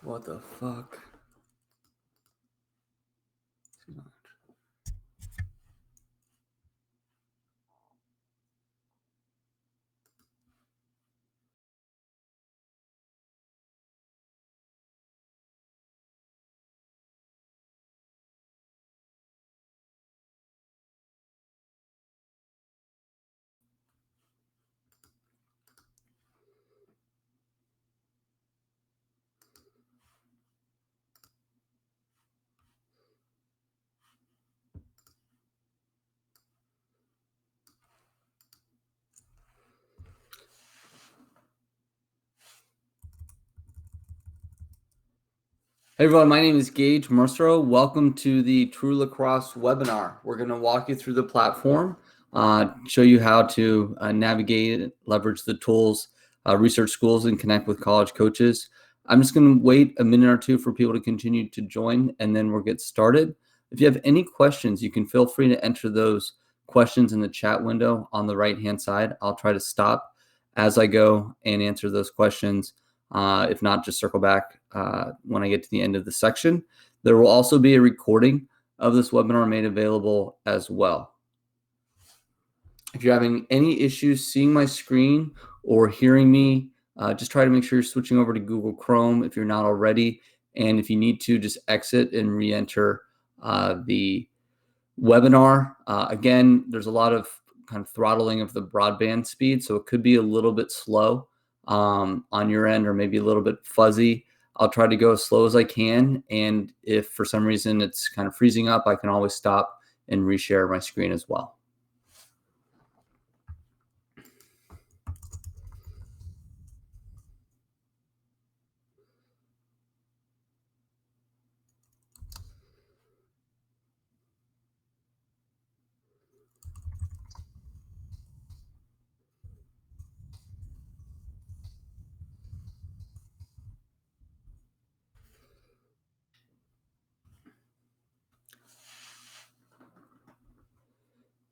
What the fuck? Hey everyone, my name is Gage Mercero. Welcome to the True Lacrosse webinar. We're going to walk you through the platform, show you how to navigate, leverage the tools, research schools, and connect with college coaches. I'm just going to wait a minute or two for people to continue to join, and then we'll get started. If you have any questions, you can feel free to enter those questions in the chat window on the right-hand side. I'll try to stop as I go and answer those questions. If not, just circle back when I get to the end of the section. There will also be a recording of this webinar made available as well. If you're having any issues seeing my screen or hearing me, just try to make sure you're switching over to Google Chrome if you're not already. And if you need to, just exit and re-enter the webinar. Again, there's a lot of kind of throttling of the broadband speed, so it could be a little bit slow on your end, or maybe a little bit fuzzy. I'll try to go as slow as I can, and if for some reason it's kind of freezing up, I can always stop and reshare my screen as well.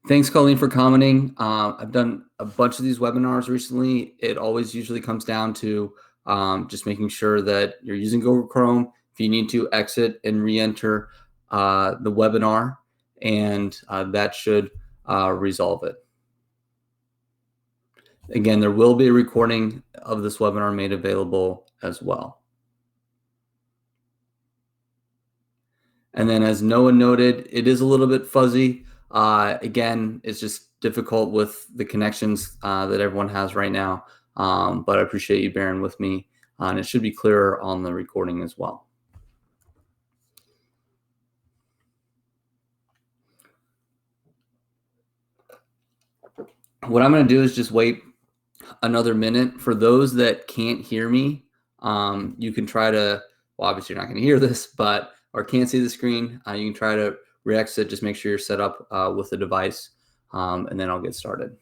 Thanks, Colleen, for commenting. I've done a bunch of these webinars recently. It always usually comes down to just making sure that you're using Google Chrome. If you need to, exit and re-enter the webinar, and that should resolve it. Again, there will be a recording of this webinar made available as well. And then, as Noah noted, it is a little bit fuzzy. Again, it's just difficult with the connections that everyone has right now, but I appreciate you bearing with me, and it should be clearer on the recording as well. What I'm going to do is just wait another minute. For those that can't hear me, you can try to, well, obviously you're not going to hear this, but, or can't see the screen, you can try to re-exit. Just make sure you're set up with the device, and then I'll get started.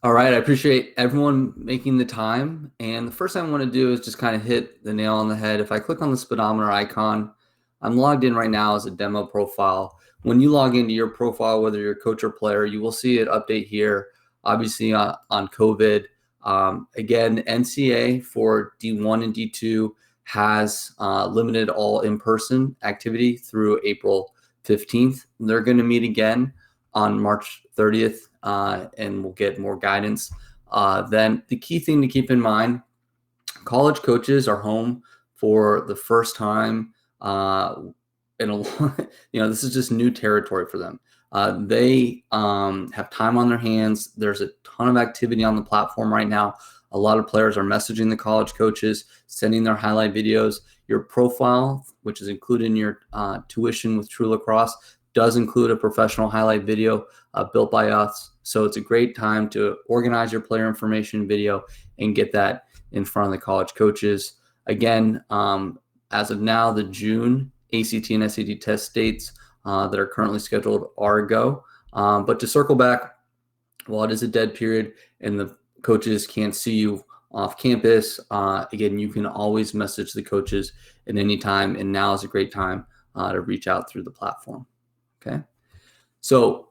All right, I appreciate everyone making the time. And the first thing I want to do is just kind of hit the nail on the head. If I click on the speedometer icon, I'm logged in right now as a demo profile. When you log into your profile, whether you're a coach or player, you will see it update here, obviously on COVID. Again, NCA for D1 and D2 has limited all in-person activity through April 15th. They're going to meet again on March 30th, and we'll get more guidance. Then the key thing to keep in mind, college coaches are home for the first time in a lot, this is just new territory for them. They have time on their hands. There's a ton of activity on the platform right now. A lot of players are messaging the college coaches, sending their highlight videos. Your profile, which is included in your tuition with True Lacrosse, does include a professional highlight video built by us. So it's a great time to organize your player information video and get that in front of the college coaches. Again, as of now, the June ACT and SAT test dates that are currently scheduled are a go. But to circle back, while it is a dead period and the coaches can't see you off campus, again, you can always message the coaches at any time, and now is a great time to reach out through the platform. Okay. So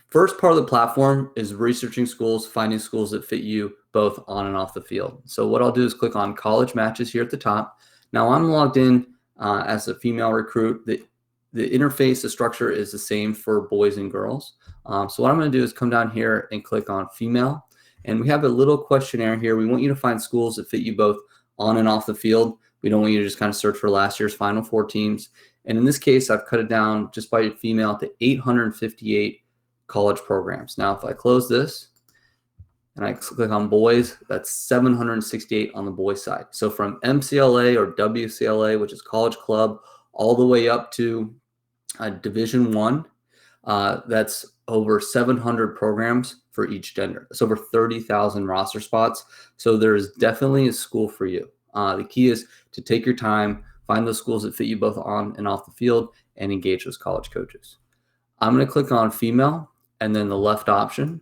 first part of the platform is researching schools, finding schools that fit you both on and off the field. So what I'll do is click on college matches here at the top. Now I'm logged in as a female recruit. The interface, the structure is the same for boys and girls. So what I'm going to do is come down here and click on female. And we have a little questionnaire here. We want you to find schools that fit you both on and off the field. We don't want you to just kind of search for last year's Final Four teams. And in this case, I've cut it down just by female to 858 college programs. Now, if I close this and I click on boys, that's 768 on the boys side. So from MCLA or WCLA, which is college club, all the way up to Division I, that's over 700 programs for each gender. That's over 30,000 roster spots. So there's definitely a school for you. The key is to take your time, find those schools that fit you both on and off the field, and engage those college coaches. I'm going to click on female and then the left option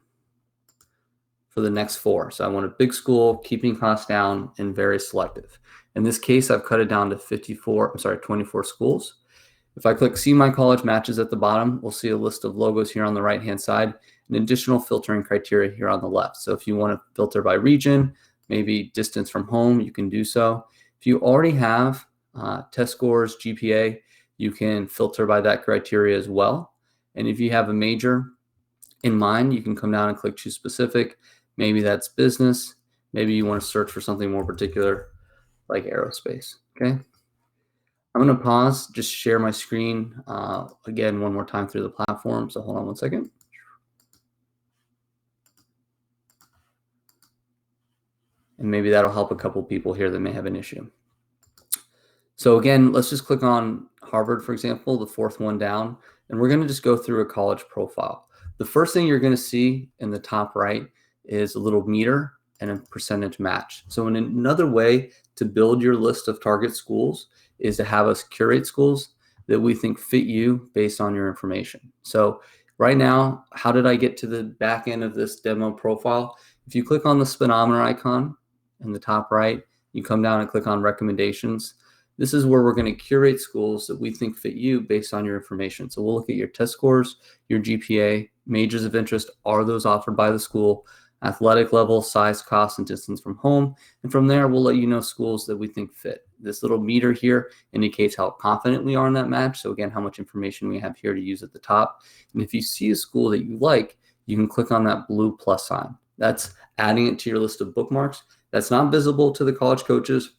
for the next 4. So I want a big school, keeping costs down, and very selective. In this case, I've cut it down to 24 schools. If I click see my college matches at the bottom, we'll see a list of logos here on the right-hand side, and additional filtering criteria here on the left. So if you want to filter by region, maybe distance from home, you can do so. If you already have test scores, GPA, you can filter by that criteria as well. And if you have a major in mind, you can come down and click choose specific. Maybe that's business. Maybe you want to search for something more particular like aerospace. Okay. I'm going to pause, just share my screen again one more time through the platform. So hold on one second. And maybe that'll help a couple people here that may have an issue. So again, let's just click on Harvard, for example, the 4th one down, and we're going to just go through a college profile. The first thing you're going to see in the top right is a little meter and a percentage match. So in another way to build your list of target schools is to have us curate schools that we think fit you based on your information. So right now, how did I get to the back end of this demo profile? If you click on the speedometer icon in the top right, you come down and click on recommendations. This is where we're going to curate schools that we think fit you based on your information. So we'll look at your test scores, your GPA, majors of interest, are those offered by the school, athletic level, size, cost, and distance from home. And from there, we'll let you know schools that we think fit. This little meter here indicates how confident we are in that match. So again, how much information we have here to use at the top. And if you see a school that you like, you can click on that blue plus sign. That's adding it to your list of bookmarks. That's not visible to the college coaches.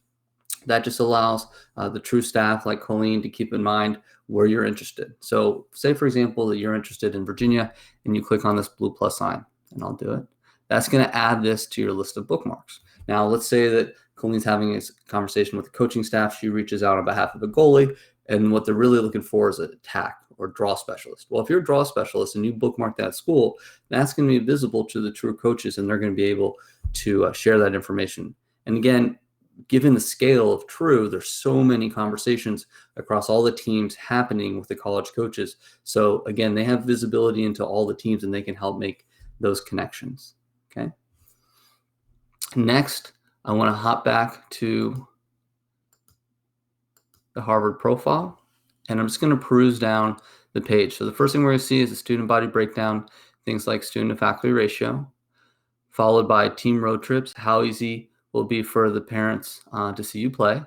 That just allows the true staff like Colleen to keep in mind where you're interested. So say, for example, that you're interested in Virginia and you click on this blue plus sign, and I'll do it. That's going to add this to your list of bookmarks. Now, let's say that Colleen's having a conversation with the coaching staff. She reaches out on behalf of a goalie, and what they're really looking for is an attack or draw specialist. Well, if you're a draw specialist and you bookmark that school, that's going to be visible to the true coaches, and they're going to be able to share that information. And again, given the scale of True, there's so many conversations across all the teams happening with the college coaches. So again, they have visibility into all the teams, and they can help make those connections. Okay. Next, I want to hop back to the Harvard profile, and I'm just going to peruse down the page. So the first thing we're going to see is the student body breakdown, things like student to faculty ratio, followed by team road trips, how easy will be for the parents to see you play.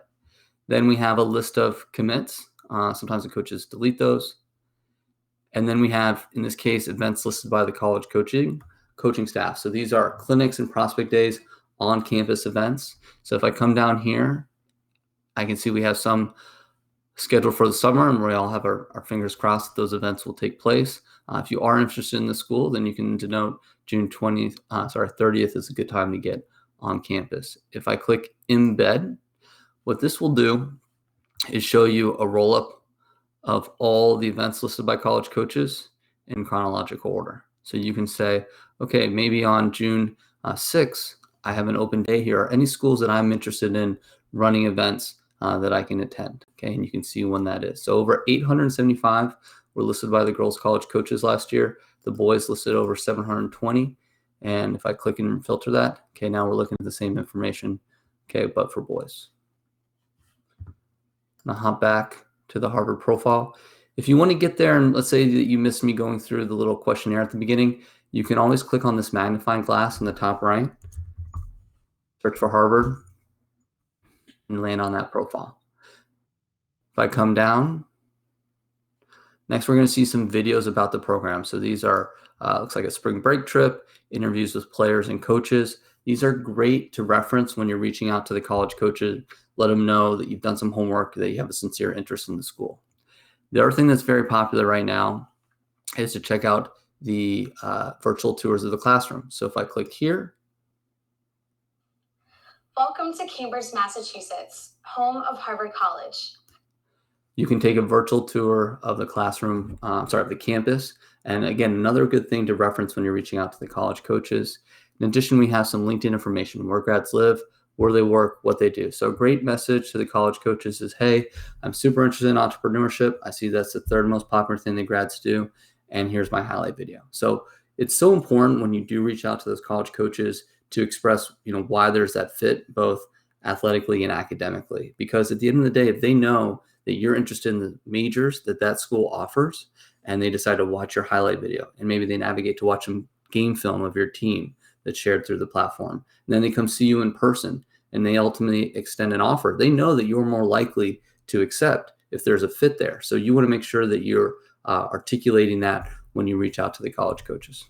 Then we have a list of commits. Sometimes the coaches delete those. And then we have, in this case, events listed by the college coaching staff. So these are clinics and prospect days, on-campus events. So if I come down here, I can see we have some scheduled for the summer, and we all have our fingers crossed that those events will take place. If you are interested in the school, then you can denote June 30th is a good time to get on campus. If I click embed, what this will do is show you a roll-up of all the events listed by college coaches in chronological order. So you can say, okay, maybe on June 6th, I have an open day here. Any schools that I'm interested in running events that I can attend. Okay, and you can see when that is. So over 875 were listed by the girls' college coaches last year. The boys listed over 720. And if I click and filter that, okay, now we're looking at the same information, okay, but for boys. I'll hop back to the Harvard profile. If you want to get there, and let's say that you missed me going through the little questionnaire at the beginning, you can always click on this magnifying glass in the top right, search for Harvard, and land on that profile. If I come down, next we're going to see some videos about the program. So these are, looks like a spring break trip, interviews with players and coaches. These are great to reference when you're reaching out to the college coaches. Let them know that you've done some homework, that you have a sincere interest in the school. The other thing that's very popular right now is to check out the virtual tours of the classroom. So if I click here. Welcome to Cambridge, Massachusetts, home of Harvard College. You can take a virtual tour of the classroom, of the campus. And again, another good thing to reference when you're reaching out to the college coaches. In addition, we have some LinkedIn information, where grads live, where they work, what they do. So a great message to the college coaches is, hey, I'm super interested in entrepreneurship. I see that's the third most popular thing that grads do. And here's my highlight video. So it's so important when you do reach out to those college coaches to express, why there's that fit, both athletically and academically. Because at the end of the day, if they know that you're interested in the majors that school offers, and they decide to watch your highlight video, and maybe they navigate to watch some game film of your team that's shared through the platform, and then they come see you in person, and they ultimately extend an offer, they know that you're more likely to accept if there's a fit there. So you want to make sure that you're articulating that when you reach out to the college coaches.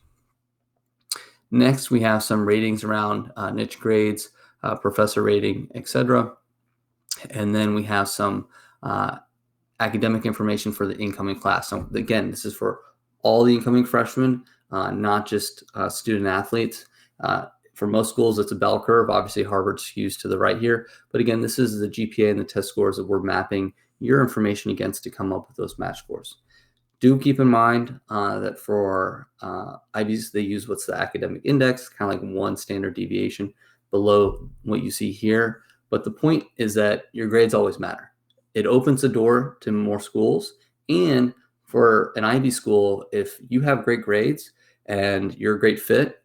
Next, we have some ratings around niche grades, professor rating, etc. And then we have some academic information for the incoming class. So again, this is for all the incoming freshmen, not just student athletes. For most schools, it's a bell curve. Obviously, Harvard skews to the right here. But again, this is the GPA and the test scores that we're mapping your information against to come up with those match scores. Do keep in mind that for IBs, they use what's the academic index, kind of like one standard deviation below what you see here. But the point is that your grades always matter. It opens the door to more schools. And for an IB school, if you have great grades and you're a great fit,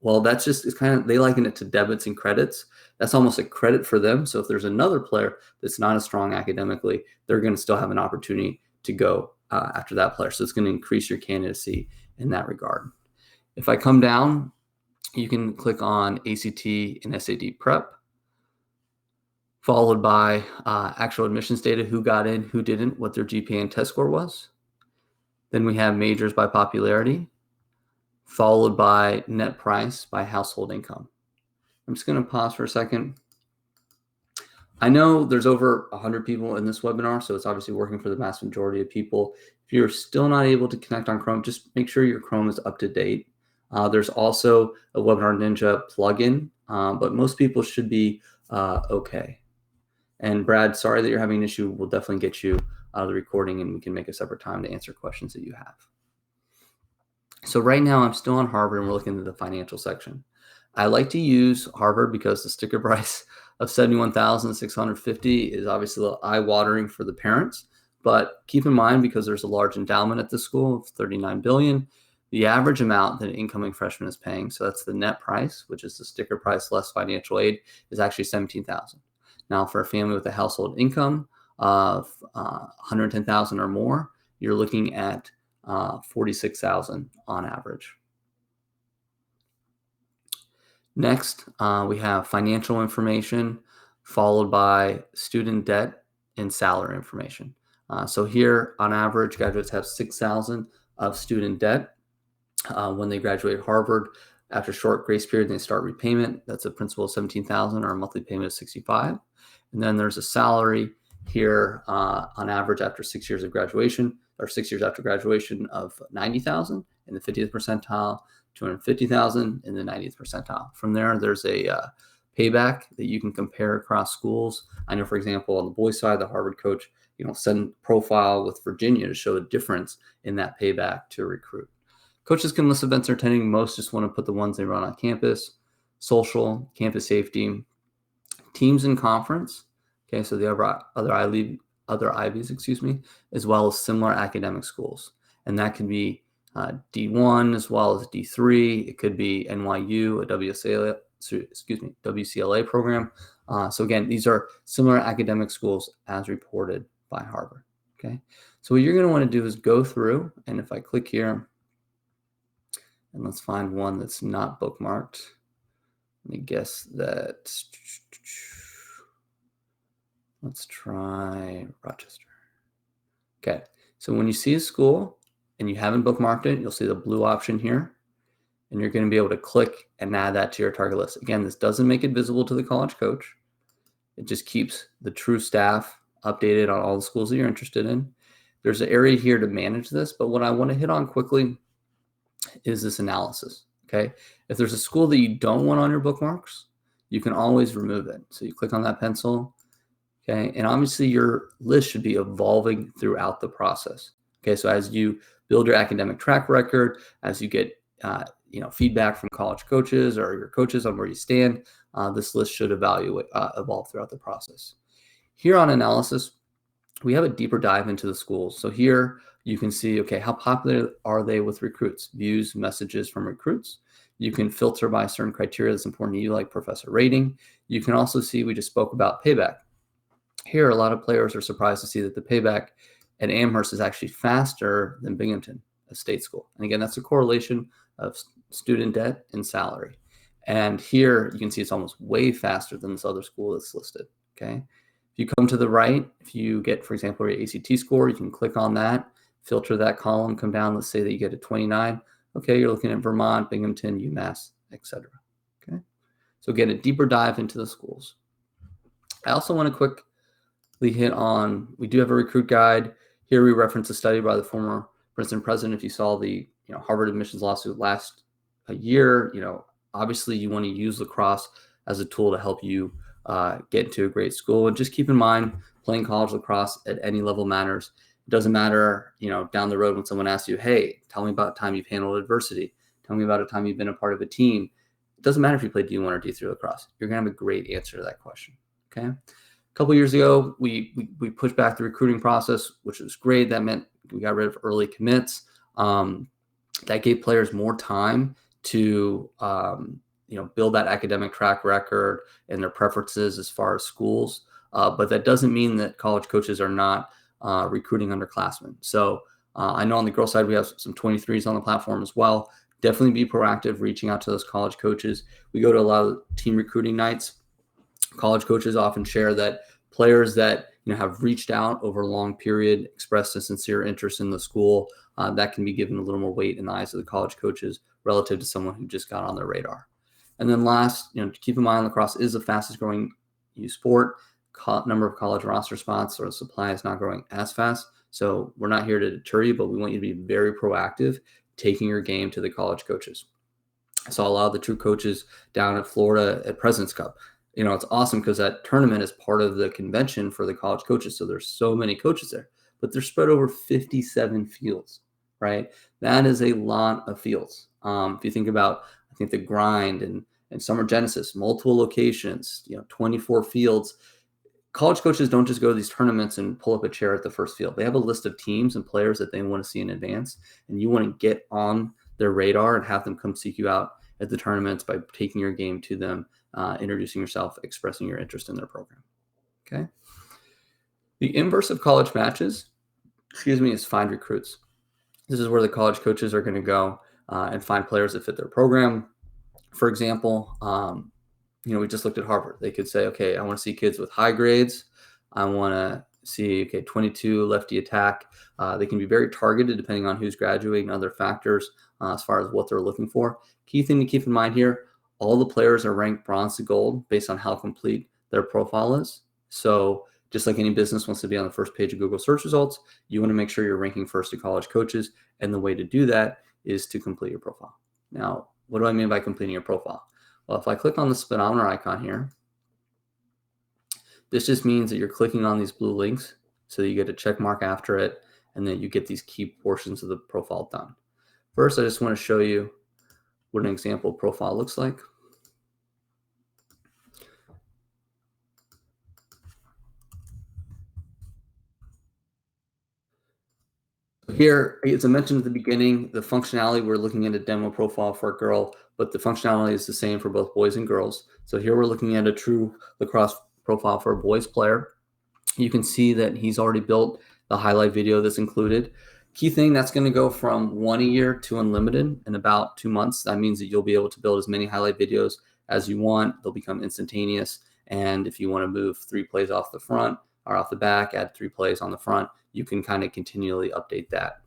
well, that's just, it's kind of, they liken it to debits and credits. That's almost a credit for them. So if there's another player that's not as strong academically, they're going to still have an opportunity to go after that player. So it's going to increase your candidacy in that regard. If I come down, you can click on ACT and SAT prep, followed by actual admissions data, who got in, who didn't, what their GPA and test score was. Then we have majors by popularity, followed by net price by household income. I'm just going to pause for a second. I know there's over 100 people in this webinar, so it's obviously working for the vast majority of people. If you're still not able to connect on Chrome, just make sure your Chrome is up to date. There's also a Webinar Ninja plugin, but most people should be okay. And Brad, sorry that you're having an issue. We'll definitely get you out of the recording, and we can make a separate time to answer questions that you have. So right now I'm still on Harvard, and we're looking at the financial section. I like to use Harvard because the sticker price of $71,650 is obviously a little eye-watering for the parents. But keep in mind, because there's a large endowment at the school of $39 billion, the average amount that an incoming freshman is paying, so that's the net price, which is the sticker price less financial aid, is actually $17,000. Now, for a family with a household income of $110,000 or more, you're looking at $46,000 on average. Next, we have financial information, followed by student debt and salary information. So here, on average, graduates have $6,000 of student debt. When they graduate Harvard, after a short grace period, they start repayment. That's a principal of $17,000 or a monthly payment of $65,000. And then there's a salary here on average after 6 years of graduation, or 6 years after graduation, of 90,000 in the 50th percentile, 250,000 in the 90th percentile. From there, there's a payback that you can compare across schools. I know, for example, on the boys' side, the Harvard coach, send profile with Virginia to show a difference in that payback to recruit. Coaches can list events they're attending. Most just want to put the ones they run on campus, social, campus safety, teams and conference. Okay, so the other IVs, as well as similar academic schools. And that can be D1 as well as D3. It could be NYU, a WCLA program. So again, these are similar academic schools as reported by Harvard. Okay, so what you're going to want to do is go through, and if I click here, and let's find one that's not bookmarked. Let me guess that. Let's try Rochester. Okay, so when you see a school and you haven't bookmarked it, you'll see the blue option here, and you're going to be able to click and add that to your target list. Again, this doesn't make it visible to the college coach. It just keeps the true staff updated on all the schools that you're interested in. There's an area here to manage this, but what I want to hit on quickly is this analysis. Okay, if there's a school that you don't want on your bookmarks, you can always remove it. So you click on that pencil. Okay, and obviously your list should be evolving throughout the process. Okay, so as you build your academic track record, as you get feedback from college coaches or your coaches on where you stand, this list should evolve throughout the process. Here on analysis, we have a deeper dive into the schools. So here you can see, okay, how popular are they with recruits? Views, messages from recruits. You can filter by certain criteria that's important to you, like professor rating. You can also see, we just spoke about payback. Here, a lot of players are surprised to see that the payback at Amherst is actually faster than Binghamton, a state school. And again, that's a correlation of student debt and salary. And here you can see it's almost way faster than this other school that's listed. Okay. If you come to the right, if you get, for example, your ACT score, you can click on that, filter that column, come down. Let's say that you get a 29. Okay, you're looking at Vermont, Binghamton, UMass, etc. Okay. So again, a deeper dive into the schools. I also want to quickly hit on, we do have a recruit guide. Here we reference a study by the former Princeton president. If you saw the Harvard admissions lawsuit last year, obviously you want to use lacrosse as a tool to help you get into a great school. And just keep in mind, playing college lacrosse at any level matters. It doesn't matter, down the road when someone asks you, hey, tell me about a time you've handled adversity. Tell me about a time you've been a part of a team. It doesn't matter if you played D1 or D3 lacrosse. You're going to have a great answer to that question. Okay. A couple years ago, we pushed back the recruiting process, which was great. That meant we got rid of early commits. That gave players more time to build that academic track record and their preferences as far as schools. But that doesn't mean that college coaches are not recruiting underclassmen. So I know on the girls' side, we have some 23s on the platform as well. Definitely be proactive, reaching out to those college coaches. We go to a lot of team recruiting nights. College coaches often share that players that have reached out over a long period, expressed a sincere interest in the school, that can be given a little more weight in the eyes of the college coaches relative to someone who just got on their radar. And then last, keep in mind, lacrosse is the fastest growing youth sport. Number of college roster spots or the supply is not growing as fast. So we're not here to deter you, but we want you to be very proactive, taking your game to the college coaches. I saw a lot of the true coaches down at Florida at President's Cup. It's awesome because that tournament is part of the convention for the college coaches. So there's so many coaches there, but they're spread over 57 fields, right? That is a lot of fields. If you think about, I think the grind and Summer Genesis, multiple locations, 24 fields. College coaches don't just go to these tournaments and pull up a chair at the first field. They have a list of teams and players that they want to see in advance, and you want to get on their radar and have them come seek you out at the tournaments by taking your game to them, introducing yourself, expressing your interest in their program. Okay. The inverse of college matches, is find recruits. This is where the college coaches are going to go and find players that fit their program. For example, we just looked at Harvard. They could say, okay, I want to see kids with high grades. I want to see, 22 lefty attack. They can be very targeted depending on who's graduating and other factors as far as what they're looking for. Key thing to keep in mind here, all the players are ranked bronze to gold based on how complete their profile is. So Just like any business wants to be on the first page of Google search results, you want to make sure you're ranking first to college coaches. And the way to do that is to complete your profile. Now, what do I mean by completing your profile? Well, if I click on the speedometer icon here, this just means that you're clicking on these blue links so that you get a check mark after it, and then you get these key portions of the profile done. First, I just want to show you what an example profile looks like. Here, as I mentioned at the beginning, the functionality, we're looking at a demo profile for a girl, but the functionality is the same for both boys and girls. So here we're looking at a true lacrosse profile for a boys player. You can see that he's already built the highlight video that's included. Key thing, that's going to go from 1 a year to unlimited in about 2 months. That means that you'll be able to build as many highlight videos as you want. They'll become instantaneous. And if you want to move 3 plays off the front or off the back, add 3 plays on the front, you can kind of continually update that.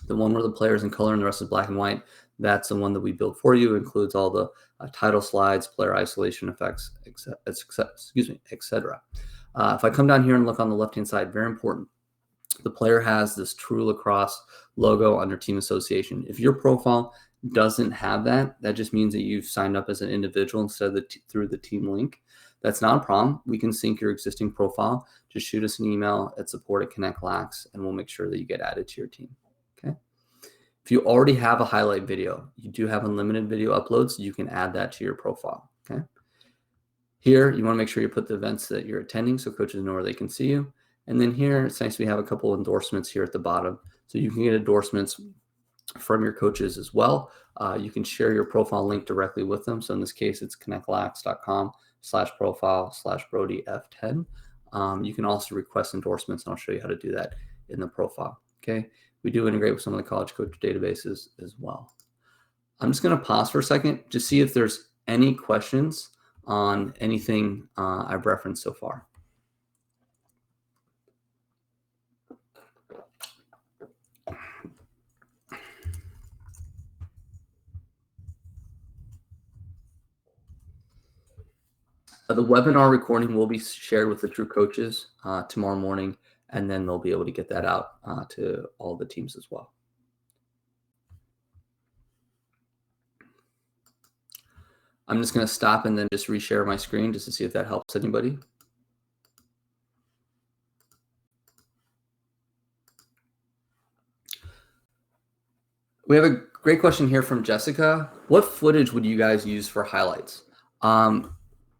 The one where the player is in color and the rest is black and white, that's the one that we built for you. It includes all the title slides, player isolation effects, etc. If I come down here and look on the left-hand side, very important, the player has this True Lacrosse logo under team association. If your profile doesn't have that, that just means that you've signed up as an individual instead of through the team link. That's not a problem. We can sync your existing profile. Just shoot us an email at support@connectlax, and we'll make sure that you get added to your team. Okay. If you already have a highlight video, you do have unlimited video uploads, you can add that to your profile. Okay. Here, you want to make sure you put the events that you're attending so coaches know where they can see you. And then here, it's nice we have a couple endorsements here at the bottom. So you can get endorsements from your coaches as well. You can share your profile link directly with them. So in this case, it's connectlax.com/profile/BrodyF10. You can also request endorsements, and I'll show you how to do that in the profile. Okay. We do integrate with some of the college coach databases as well. I'm just going to pause for a second to see if there's any questions on anything I've referenced so far. The webinar recording will be shared with the True coaches tomorrow morning, and then they'll be able to get that out to all the teams as well. I'm just going to stop and then just reshare my screen just to see if that helps anybody. We have a great question here from Jessica. What footage would you guys use for highlights?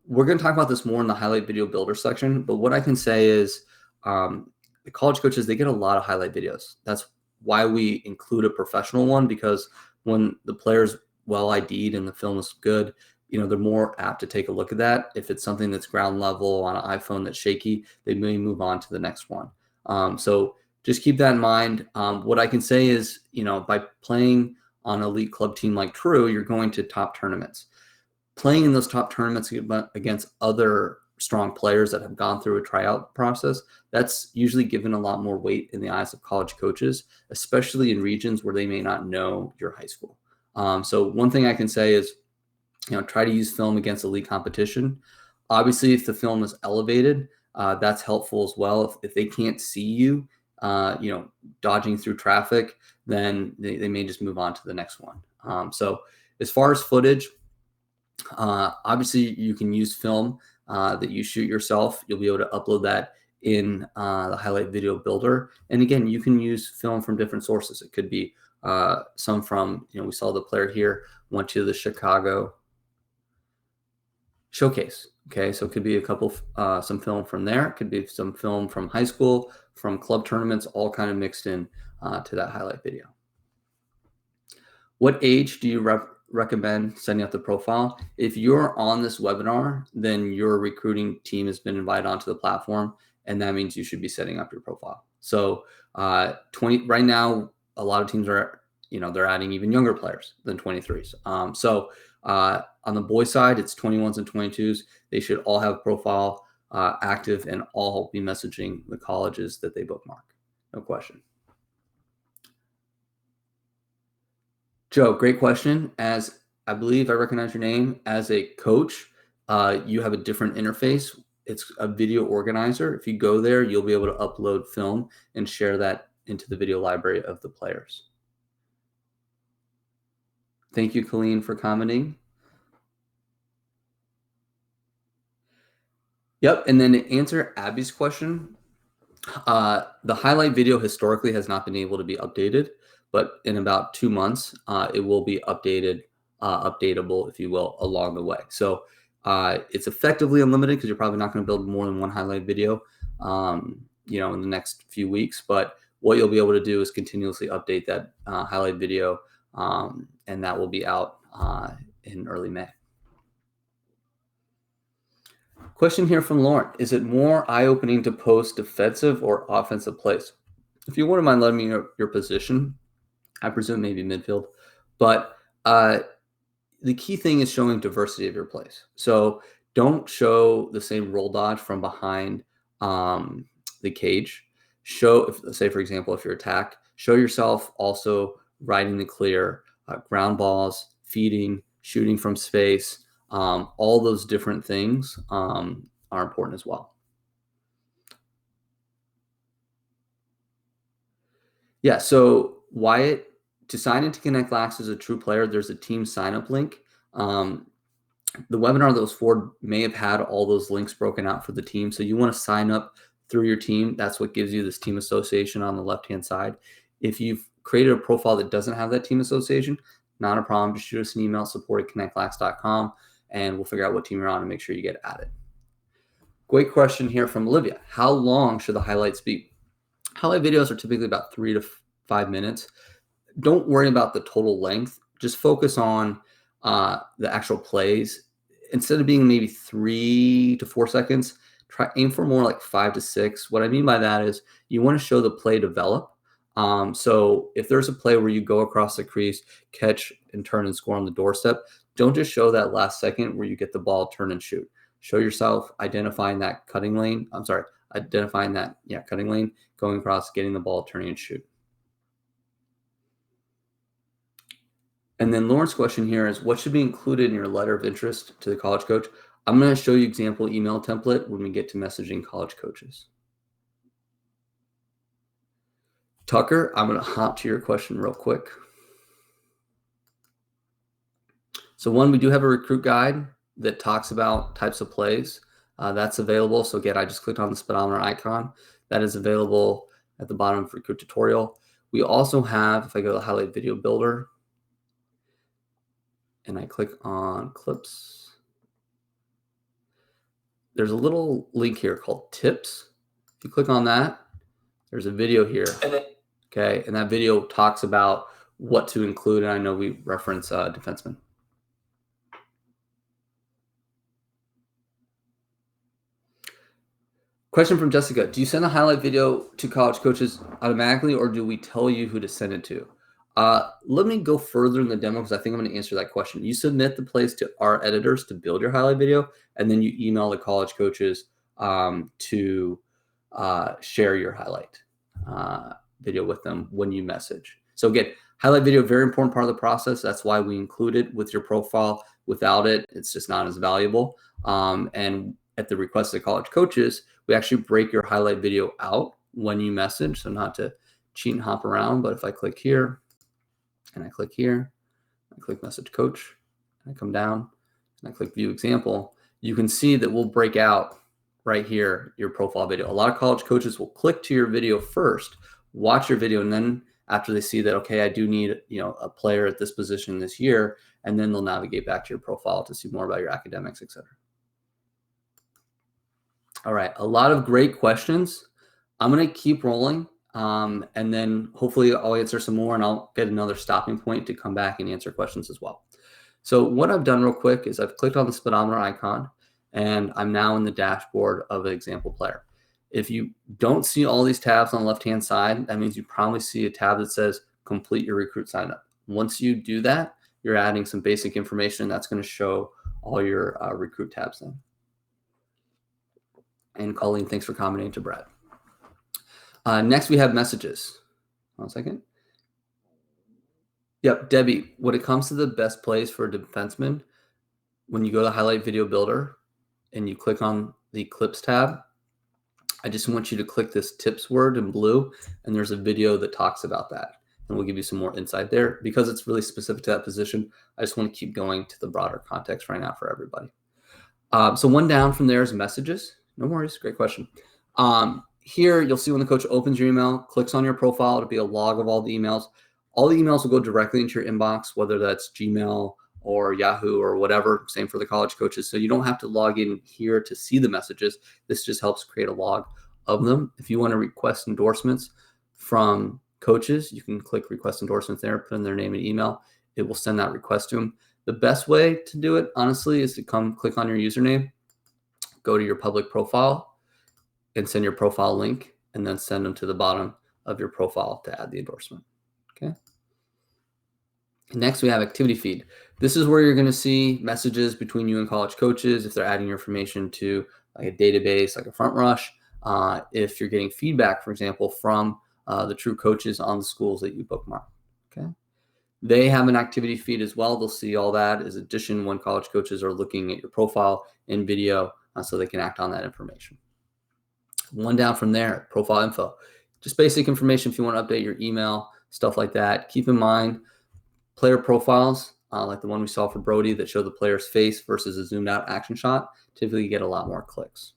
We're going to talk about this more in the highlight video builder section, but what I can say is the college coaches, they get a lot of highlight videos. That's why we include a professional one, because when the player's well ID'd and the film is good, they're more apt to take a look at that. If it's something that's ground level on an iPhone that's shaky, they may move on to the next one. So just keep that in mind. What I can say is, by playing on an elite club team like True, you're going to top tournaments. Playing in those top tournaments against other strong players that have gone through a tryout process, that's usually given a lot more weight in the eyes of college coaches, especially in regions where they may not know your high school. So one thing I can say is, try to use film against elite competition. Obviously, if the film is elevated, that's helpful as well. If they can't see you, dodging through traffic, then they may just move on to the next one. So as far as footage, obviously you can use film that you shoot yourself. You'll be able to upload that in the highlight video builder. And again, you can use film from different sources. It could be some from, we saw the player here went to the Chicago showcase. Okay, so it could be a couple, some film from there. It could be some film from high school, from club tournaments, all kind of mixed in to that highlight video. What age do you recommend setting up the profile? If you're on this webinar, then your recruiting team has been invited onto the platform, and that means you should be setting up your profile. So 20 right now, a lot of teams are, they're adding even younger players than 23s. So on the boys side, it's 21s and 22s. They should all have profile active and all be messaging the colleges that they bookmark. No question. Joe, great question. As I believe I recognize your name, as a coach, you have a different interface. it's a video organizer. If you go there, you'll be able to upload film and share that into the video library of the players. Thank you, Colleen, for commenting. Yep, and then to answer Abby's question, the highlight video historically has not been able to be updated, but in about 2 months, it will be updated, updatable, if you will, along the way. So it's effectively unlimited because you're probably not going to build more than one highlight video, in the next few weeks. But what you'll be able to do is continuously update that highlight video, and that will be out in early May. Question here from Lauren. Is it more eye-opening to post defensive or offensive plays? If you wouldn't mind letting me know your position, I presume maybe midfield. But the key thing is showing diversity of your plays. So don't show the same roll dodge from behind the cage. Show, say, for example, if you're attacked, show yourself also riding the clear, ground balls, feeding, shooting from space. All those different things are important as well. Yeah, so Wyatt, to sign into Connect Lax as a true player, there's a team sign-up link. The webinar that was forward may have had all those links broken out for the team. So you want to sign up through your team. That's what gives you this team association on the left-hand side. If you've created a profile that doesn't have that team association, not a problem. Just shoot us an email, support@connectlax.com, and we'll figure out what team you're on and make sure you get added. Great question here from Olivia. How long should the highlights be? Highlight videos are typically about 3 to 5 minutes. Don't worry about the total length. Just focus on the actual plays. Instead of being maybe 3 to 4 seconds, aim for more like 5 to 6. What I mean by that is you want to show the play develop. So if there's a play where you go across the crease, catch and turn and score on the doorstep, don't just show that last second where you get the ball, turn and shoot. Show yourself identifying that cutting lane, going across, getting the ball, turning and shoot. And then Lauren's question here is, what should be included in your letter of interest to the college coach? I'm going to show you example email template when we get to messaging college coaches. Tucker, I'm going to hop to your question real quick. So one, we do have a recruit guide that talks about types of plays. That's available. So again, I just clicked on the speedometer icon. That is available at the bottom of recruit tutorial. We also have, if I go to highlight video builder and I click on clips, there's a little link here called tips. If you click on that, there's a video here. Okay, and that video talks about what to include. And I know we reference defensemen. Question from Jessica. Do you send a highlight video to college coaches automatically, or do we tell you who to send it to? Let me go further in the demo because I think I'm going to answer that question. You submit the plays to our editors to build your highlight video, and then you email the college coaches to share your highlight video with them when you message. So again, highlight video, very important part of the process. That's why we include it with your profile. Without it, it's just not as valuable. And at the request of the college coaches, we actually break your highlight video out when you message. So not to cheat and hop around, but if I click here and I click here, I click message coach, and I come down and I click view example, you can see that we'll break out right here your profile video. A lot of college coaches will click to your video first, watch your video, and then after they see that, okay, I do need a player at this position this year, and then they'll navigate back to your profile to see more about your academics, etc. All right, a lot of great questions. I'm going to keep rolling, and then hopefully I'll answer some more, and I'll get another stopping point to come back and answer questions as well. So what I've done real quick is I've clicked on the speedometer icon, and I'm now in the dashboard of an example player. If you don't see all these tabs on the left-hand side, that means you probably see a tab that says complete your recruit sign up. Once you do that, you're adding some basic information. That's going to show all your recruit tabs then. And Colleen, thanks for commenting to Brad. Next, we have messages. 1 second. Yep, Debbie, when it comes to the best plays for a defenseman, when you go to highlight video builder and you click on the Clips tab, I just want you to click this tips word in blue, and there's a video that talks about that. And we'll give you some more insight there. Because it's really specific to that position, I just want to keep going to the broader context right now for everybody. So one down from there is messages. No worries, great question. Here, you'll see when the coach opens your email, clicks on your profile, it'll be a log of all the emails. All the emails will go directly into your inbox, whether that's Gmail or Yahoo or whatever, same for the college coaches. So you don't have to log in here to see the messages. This just helps create a log of them. If you want to request endorsements from coaches, you can click request endorsements there, put in their name and email. It will send that request to them. The best way to do it, honestly, is to come click on your username, go to your public profile, and send your profile link, and then send them to the bottom of your profile to add the endorsement. Okay. Next, we have activity feed. This is where you're going to see messages between you and college coaches if they're adding your information to like a database, like a Front Rush. If you're getting feedback, for example, from the true coaches on the schools that you bookmark. Okay. They have an activity feed as well. They'll see all that as addition when college coaches are looking at your profile in video so they can act on that information. One down from there, profile info. Just basic information if you want to update your email, stuff like that. Keep in mind, player profiles, like the one we saw for Brody that show the player's face versus a zoomed out action shot, typically get a lot more clicks.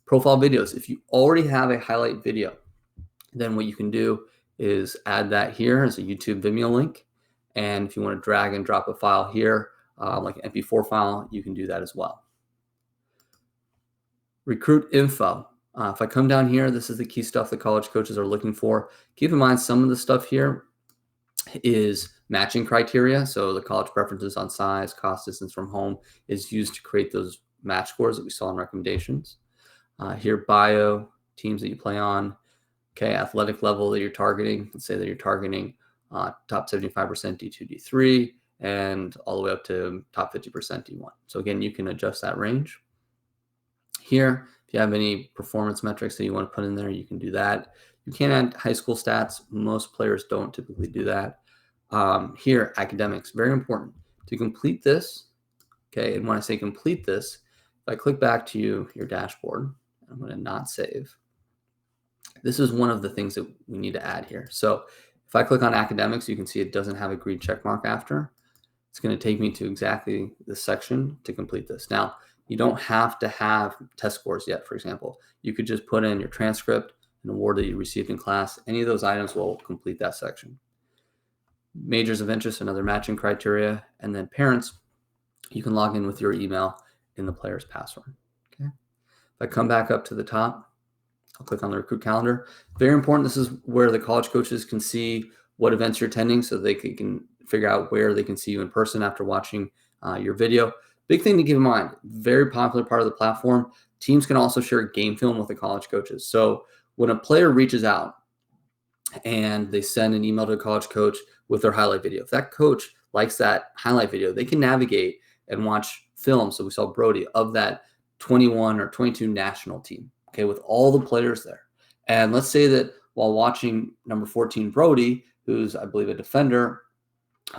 Profile videos. If you already have a highlight video, then what you can do is add that here as a YouTube Vimeo link. And if you want to drag and drop a file here, like an MP4 file, you can do that as well. Recruit info. If I come down here, this is the key stuff that college coaches are looking for. Keep in mind, some of the stuff here is matching criteria. So the college preferences on size, cost, distance from home is used to create those match scores that we saw in recommendations. Here, bio, teams that you play on, okay, athletic level that you're targeting. Let's say that you're targeting top 75% D2, D3, and all the way up to top 50% D1. So again, you can adjust that range. Here, if you have any performance metrics that you want to put in there, you can do that. You can add high school stats. Most players don't typically do that. Here, academics, very important. To complete this, okay, and when I say complete this, if I click back to your dashboard, I'm going to not save. This is one of the things that we need to add here. So if I click on academics, you can see it doesn't have a green check mark after. It's going to take me to exactly this section to complete this. Now, you don't have to have test scores yet, for example. You could just put in your transcript, an award that you received in class. Any of those items will complete that section. Majors of interest, another matching criteria. And then parents, you can log in with your email in the player's password. Okay. If I come back up to the top, I'll click on the recruit calendar. Very important. This is where the college coaches can see what events you're attending so they can figure out where they can see you in person after watching your video. Big thing to keep in mind, very popular part of the platform. Teams can also share game film with the college coaches. So when a player reaches out and they send an email to a college coach with their highlight video, if that coach likes that highlight video, they can navigate and watch film. So we saw Brody of that 21 or 22 national team, okay, with all the players there. And let's say that while watching number 14 Brody, who's, I believe, a defender,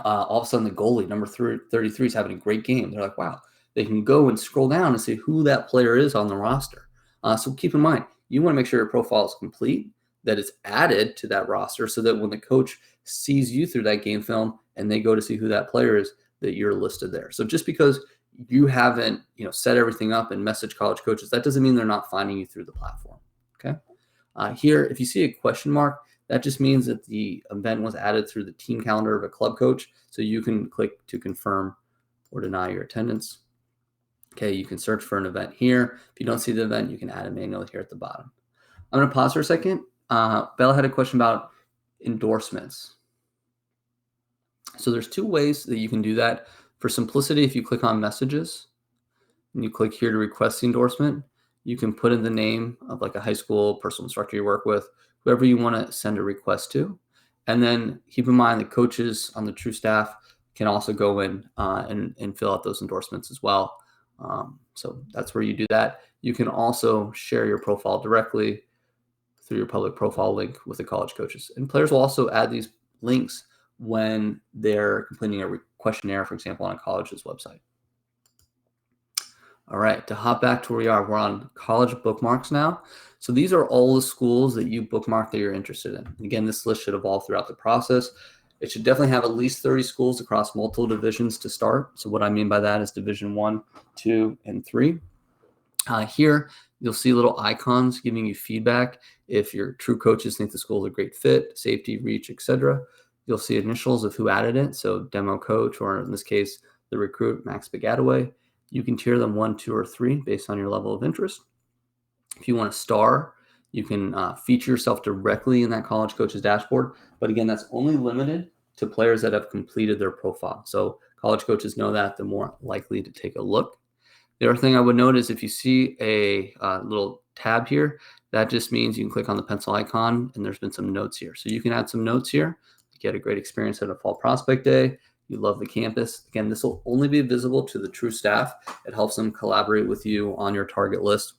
all of a sudden the goalie, number 33, is having a great game. They're like, wow. They can go and scroll down and see who that player is on the roster. So keep in mind, you want to make sure your profile is complete, that it's added to that roster so that when the coach sees you through that game film and they go to see who that player is, that you're listed there. So just because you haven't, set everything up and message college coaches, that doesn't mean they're not finding you through the platform. Okay. Here, if you see a question mark, that just means that the event was added through the team calendar of a club coach. So you can click to confirm or deny your attendance. Okay, you can search for an event here. If you don't see the event, you can add it manually here at the bottom. I'm going to pause for a second. Bella had a question about endorsements. So there's two ways that you can do that. For simplicity, if you click on messages and you click here to request the endorsement, you can put in the name of like a high school personal instructor you work with, whoever you want to send a request to. And then keep in mind that coaches on the True staff can also go in and fill out those endorsements as well. So that's where you do that. You can also share your profile directly through your public profile link with the college coaches. And players will also add these links when they're completing a questionnaire, for example, on a college's website. All right, to hop back to where we are, we're on college bookmarks now. So these are all the schools that you bookmark that you're interested in. Again, this list should evolve throughout the process. It should definitely have at least 30 schools across multiple divisions to start. So what I mean by that is Division 1, 2, and 3. Here, you'll see little icons giving you feedback. If your true coaches think the school is a great fit, safety, reach, etc. You'll see initials of who added it. So demo coach, or in this case, the recruit, Max Bagataway. You can tier them 1, 2, or 3 based on your level of interest. If you want a star, you can feature yourself directly in that college coach's dashboard. But again, that's only limited to players that have completed their profile. So college coaches know that, they're more likely to take a look. The other thing I would note is if you see a little tab here, that just means you can click on the pencil icon and there's been some notes here. So you can add some notes here. You had a great experience at a fall prospect day. You love the campus. Again, this will only be visible to the true staff. It helps them collaborate with you on your target list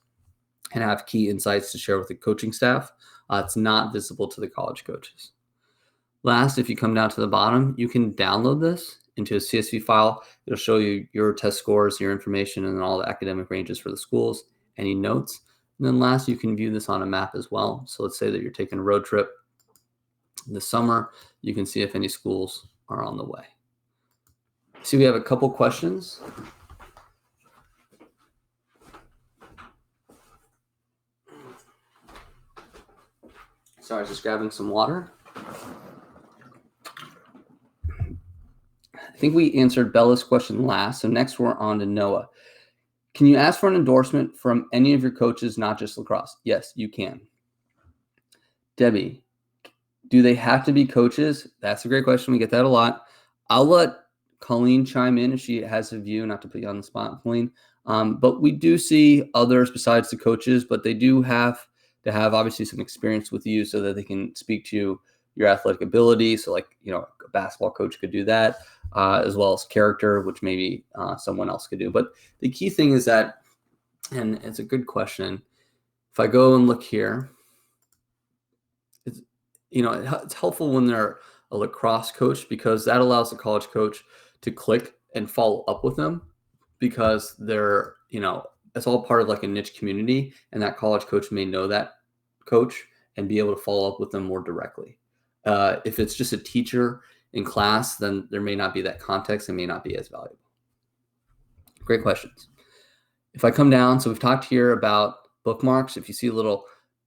and have key insights to share with the coaching staff. It's not visible to the college coaches. Last, if you come down to the bottom, you can download this into a CSV file. It'll show you your test scores, your information, and all the academic ranges for the schools, any notes. And then last, you can view this on a map as well. So let's say that you're taking a road trip this summer. You can see if any schools are on the way. See, we have a couple questions. Sorry, I was just grabbing some water. I think we answered Bella's question last. So next we're on to Noah. Can you ask for an endorsement from any of your coaches, not just lacrosse? Yes, you can. Debbie, do they have to be coaches? That's a great question. We get that a lot. I'll let Colleen chime in if she has a view, not to put you on the spot, Colleen. But we do see others besides the coaches, but they do have to have obviously some experience with you so that they can speak to your athletic ability. So like, a basketball coach could do that, as well as character, which maybe someone else could do. But the key thing is that, and it's a good question, if I go and look here, it's helpful when they're a lacrosse coach because that allows the college coach to click and follow up with them because they're, it's all part of like a niche community, and that college coach may know that coach and be able to follow up with them more directly. If it's just a teacher in class, then there may not be that context and may not be as valuable. Great questions. If I come down, so we've talked here about bookmarks. If you see a little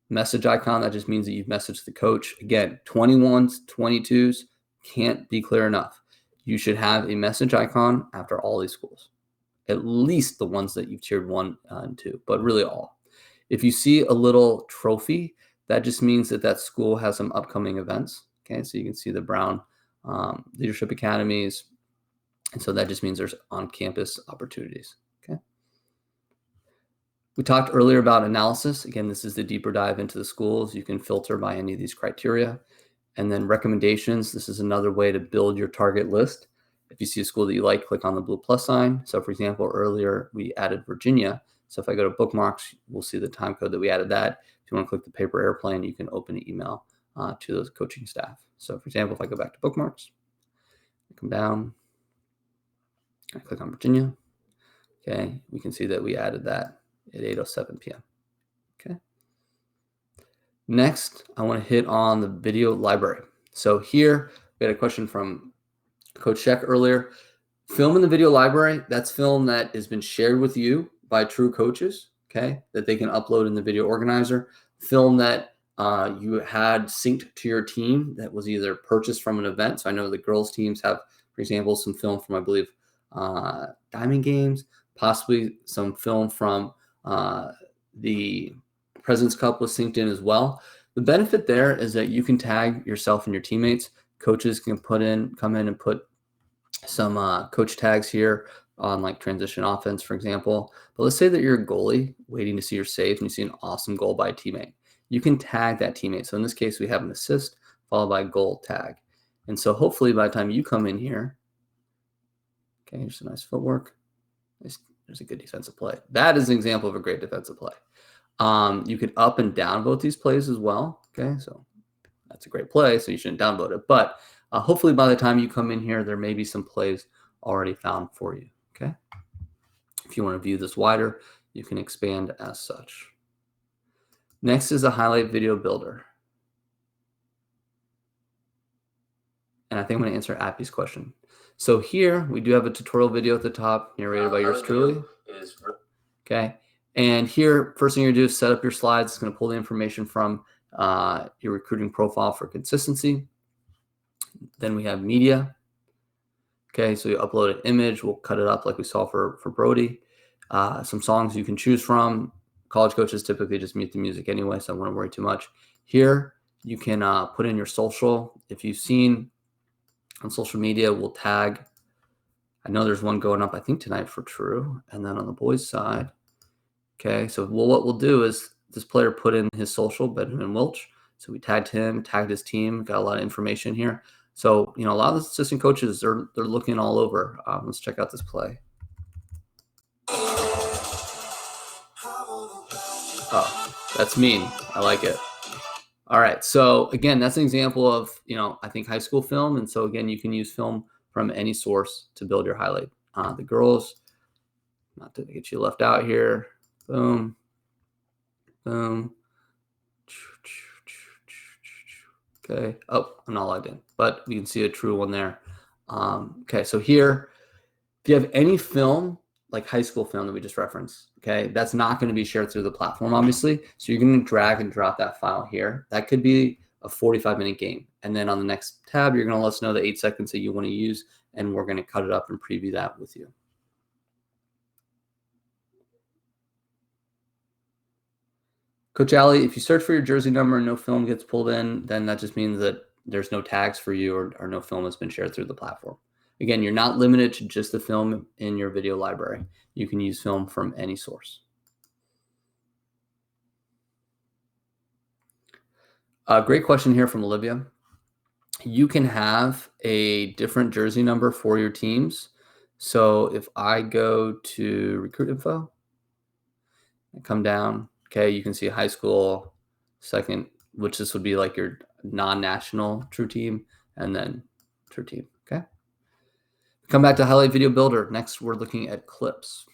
message icon, that just means that you've messaged the coach. Again, 21s, 22s, can't be clear enough. You should have a message icon after all these schools, at least the ones that you've tiered 1 and 2, but really all. If you see a little trophy, that just means that school has some upcoming events. Okay, so you can see the Brown Leadership Academies. And so that just means there's on-campus opportunities. Okay. We talked earlier about analysis. Again, this is the deeper dive into the schools. You can filter by any of these criteria. And then recommendations. This is another way to build your target list. If you see a school that you like, click on the blue plus sign. So for example, earlier we added Virginia. So if I go to bookmarks, we'll see the time code that we added that. If you want to click the paper airplane, you can open an email to those coaching staff. So for example, if I go back to bookmarks, I come down, I click on Virginia. Okay, we can see that we added that at 8:07 p.m. Okay. Next, I want to hit on the video library. So here we had a question from Coach Sheck earlier. Film in the video library, that's film that has been shared with you by true coaches, okay, that they can upload in the video organizer. Film that you had synced to your team that was either purchased from an event. So I know the girls teams have, for example, some film from, I believe, Diamond Games, possibly some film from the President's Cup was synced in as well. The benefit there is that you can tag yourself and your teammates. Coaches can come in and put some coach tags here on like transition offense, for example. But let's say that you're a goalie waiting to see your save and you see an awesome goal by a teammate. You can tag that teammate. So in this case, we have an assist followed by a goal tag. And so hopefully by the time you come in here, okay, here's some nice footwork. There's a good defensive play. That is an example of a great defensive play. You could up and down vote these plays as well. Okay, so that's a great play, so you shouldn't downvote it. But hopefully by the time you come in here, there may be some plays already found for you. Okay. If you want to view this wider, you can expand as such. Next is a highlight video builder. And I think I'm going to answer Appy's question. So here we do have a tutorial video at the top, narrated by yours truly. Okay. And here, first thing you're going to do is set up your slides. It's going to pull the information from your recruiting profile for consistency. Then we have media. Okay, so you upload an image. We'll cut it up like we saw for Brody. Some songs you can choose from. College coaches typically just mute the music anyway, so I wouldn't worry too much. Here, you can put in your social. If you've seen on social media, we'll tag. I know there's one going up, I think, tonight for True. And then on the boys' side, okay, so what we'll do is this player put in his social, Benjamin Wilch. So we tagged him, tagged his team, got a lot of information here. So, a lot of the assistant coaches, they're looking all over. Let's check out this play. Oh, that's mean. I like it. All right. So again, that's an example of, I think high school film. And so again, you can use film from any source to build your highlight. The girls, not to get you left out here. Boom. Boom. Okay. Oh, I'm not logged in, but you can see a true one there. Okay. So here, if you have any film, like high school film that we just referenced, okay, that's not going to be shared through the platform, obviously. So you're going to drag and drop that file here. That could be a 45-minute game. And then on the next tab, you're going to let us know the 8 seconds that you want to use, and we're going to cut it up and preview that with you. Coach Ali, if you search for your jersey number and no film gets pulled in, then that just means that there's no tags for you or no film has been shared through the platform. Again, you're not limited to just the film in your video library. You can use film from any source. Great question here from Olivia. You can have a different jersey number for your teams. So if I go to recruit info and come down, okay, you can see high school second, which this would be like your non-national true team, and then true team, okay? Come back to highlight video builder. Next, we're looking at clips.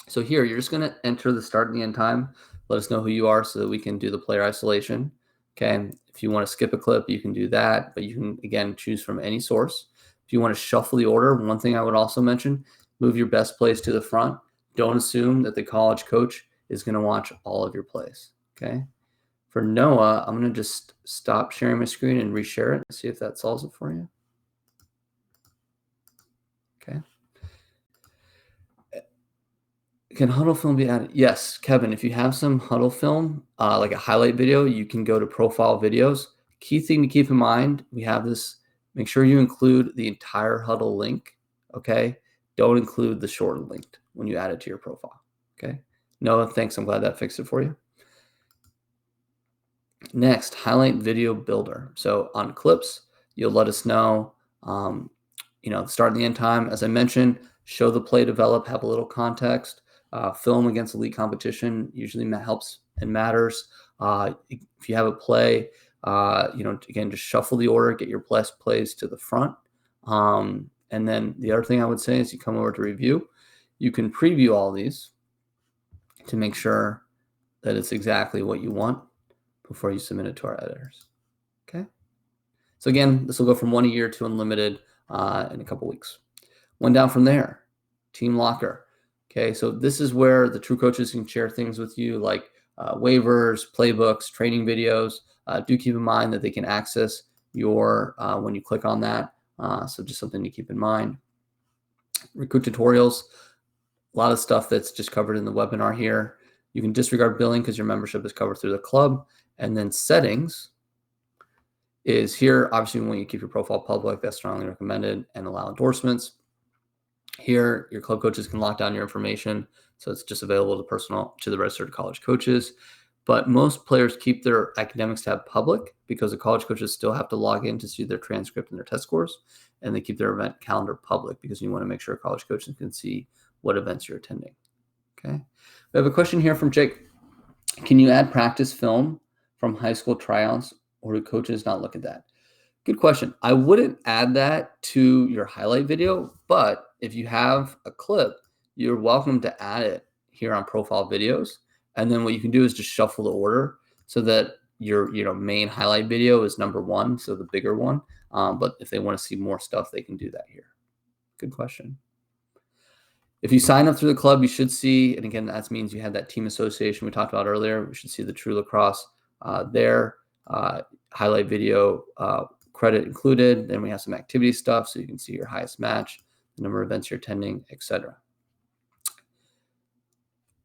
So here, you're just going to enter the start and the end time. Let us know who you are so that we can do the player isolation. Okay, if you want to skip a clip, you can do that, but you can, again, choose from any source. If you want to shuffle the order, one thing I would also mention, move your best plays to the front. Don't assume that the college coach is going to watch all of your plays, okay? For Noah, I'm going to just stop sharing my screen and reshare it and see if that solves it for you. Okay. Can huddle film be added? Yes, Kevin, if you have some huddle film, like a highlight video, you can go to profile videos. Key thing to keep in mind, we have this, make sure you include the entire huddle link, okay? Don't include the shortened link when you add it to your profile, okay? Noah, thanks, I'm glad that fixed it for you. Next, highlight video builder. So on clips, you'll let us know, start and the end time. As I mentioned, show the play develop, have a little context. Film against elite competition usually helps and matters. If you have a play, again, just shuffle the order, get your best plays to the front. And then the other thing I would say is you come over to review. You can preview all these to make sure that it's exactly what you want before you submit it to our editors. Okay. So again, this will go from 1 year to unlimited in a couple weeks. One down from there, Team Locker. Okay, so this is where the true coaches can share things with you like waivers, playbooks, training videos. Do keep in mind that they can access your when you click on that. So just something to keep in mind. Recruit tutorials, a lot of stuff that's just covered in the webinar here. You can disregard billing because your membership is covered through the club. And then settings is here. Obviously, when you keep your profile public, that's strongly recommended, and allow endorsements. Here, your club coaches can lock down your information, so it's just available to the registered college coaches. But most players keep their academics tab public because the college coaches still have to log in to see their transcript and their test scores, and they keep their event calendar public because you want to make sure college coaches can see what events you're attending. Okay. We have a question here from Jake. Can you add practice film from high school tryouts, or do coaches not look at that? Good question. I wouldn't add that to your highlight video, but if you have a clip, you're welcome to add it here on profile videos. And then what you can do is just shuffle the order so that your main highlight video is number 1, so the bigger one. But if they want to see more stuff, they can do that here. Good question. If you sign up through the club, you should see, and again, that means you have that team association we talked about earlier. We should see the True Lacrosse there, highlight video credit included. Then we have some activity stuff, so you can see your highest match, the number of events you're attending, etc.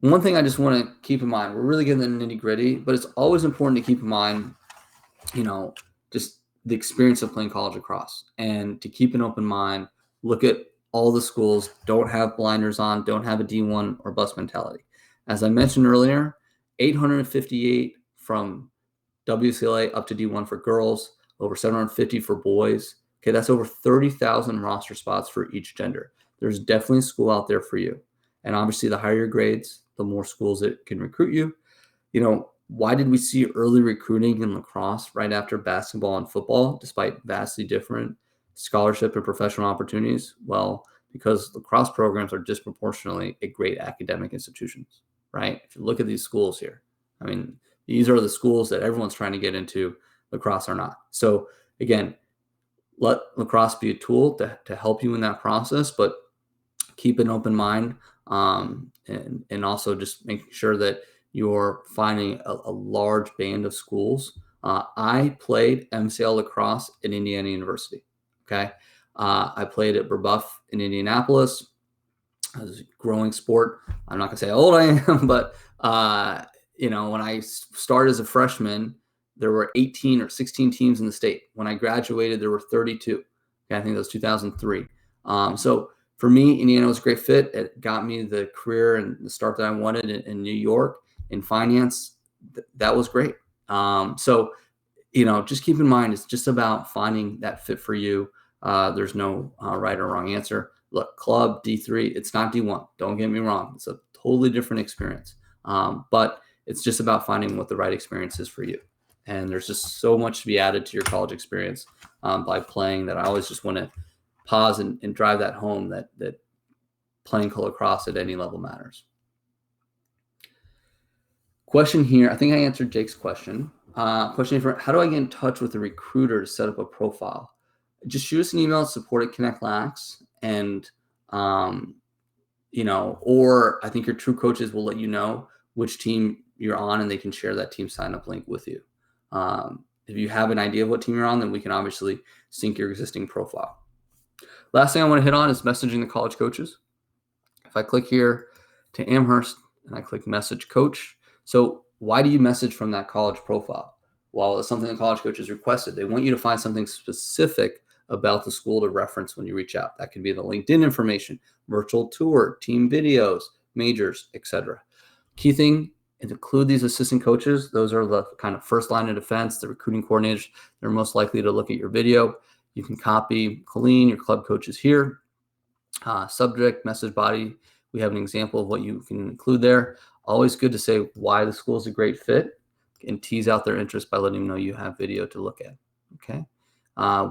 One thing I just want to keep in mind, we're really getting into the nitty-gritty, but it's always important to keep in mind, just the experience of playing college lacrosse, and to keep an open mind. Look at all the schools, don't have blinders on, don't have a D1 or bus mentality. As I mentioned earlier, 858 from WCLA up to D1 for girls, over 750 for boys. Okay, that's over 30,000 roster spots for each gender. There's definitely a school out there for you. And obviously, the higher your grades, the more schools that can recruit you. Why did we see early recruiting in lacrosse right after basketball and football, despite vastly different scholarship and professional opportunities? Well, because lacrosse programs are disproportionately a great academic institutions, right? If you look at these schools here, I mean, these are the schools that everyone's trying to get into. Lacrosse or not. So again, let lacrosse be a tool to help you in that process, but keep an open mind, and also just making sure that you're finding a large band of schools. I played MCL lacrosse at Indiana University. Okay. I played at Brebeuf in Indianapolis. It was a growing sport. I'm not gonna say how old I am, but when I started as a freshman, there were 18 or 16 teams in the state. When I graduated, there were 32. Okay, I think that was 2003. So for me, Indiana was a great fit. It got me the career and the start that I wanted in New York in finance. That was great. So just keep in mind, it's just about finding that fit for you. There's no right or wrong answer. Look, club D3, it's not D1. Don't get me wrong. It's a totally different experience. But it's just about finding what the right experience is for you. And there's just so much to be added to your college experience by playing, that I always just want to pause and drive that home, that playing lacrosse at any level matters. Question here, I think I answered Jake's question. Question here, how do I get in touch with a recruiter to set up a profile? Just shoot us an email at support@connectlax, and or I think your True coaches will let you know which team you're on, and they can share that team sign up link with you. If you have an idea of what team you're on, then we can obviously sync your existing profile. Last thing I want to hit on is messaging the college coaches. If I click here to Amherst and I click message coach. So why do you message from that college profile? Well, it's something the college coaches requested. They want you to find something specific about the school to reference when you reach out. That can be the LinkedIn information, virtual tour, team videos, majors, etc. Key thing, include these assistant coaches. Those are the kind of first line of defense, the recruiting coordinators. They're most likely to look at your video. You can copy Colleen, your club coaches here. Subject, message body. We have an example of what you can include there. Always good to say why the school is a great fit and tease out their interest by letting them know you have video to look at. Okay.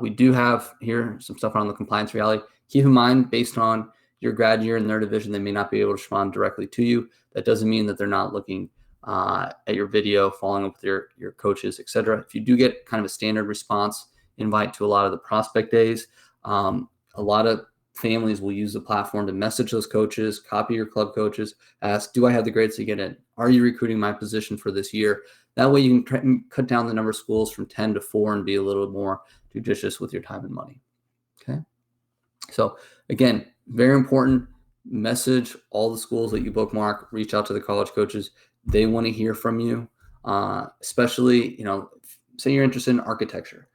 We do have here some stuff on the compliance reality. Keep in mind, based on your grad year in their division, they may not be able to respond directly to you. That doesn't mean that they're not looking at your video, following up with your coaches, etc. If you do get kind of a standard response invite to a lot of the prospect days, a lot of families will use the platform to message those coaches, copy your club coaches, ask, do I have the grades to get in? Are you recruiting my position for this year? That way you can cut down the number of schools from 10 to 4 and be a little more judicious with your time and money. Okay. So again, very important, message all the schools that you bookmark, reach out to the college coaches. They want to hear from you, especially, say you're interested in architecture.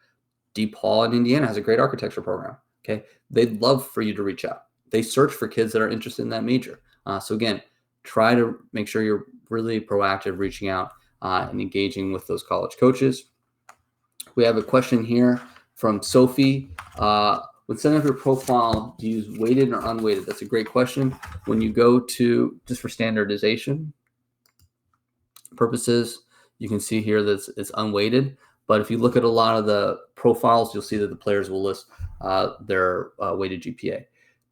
DePaul in Indiana has a great architecture program. Okay. They'd love for you to reach out. They search for kids that are interested in that major. So again, try to make sure you're really proactive, reaching out and engaging with those college coaches. We have a question here from Sophie. When setting up your profile, do you use weighted or unweighted? That's a great question. When you go to, just for standardization purposes, you can see here that it's unweighted. But if you look at a lot of the profiles, you'll see that the players will list their weighted GPA.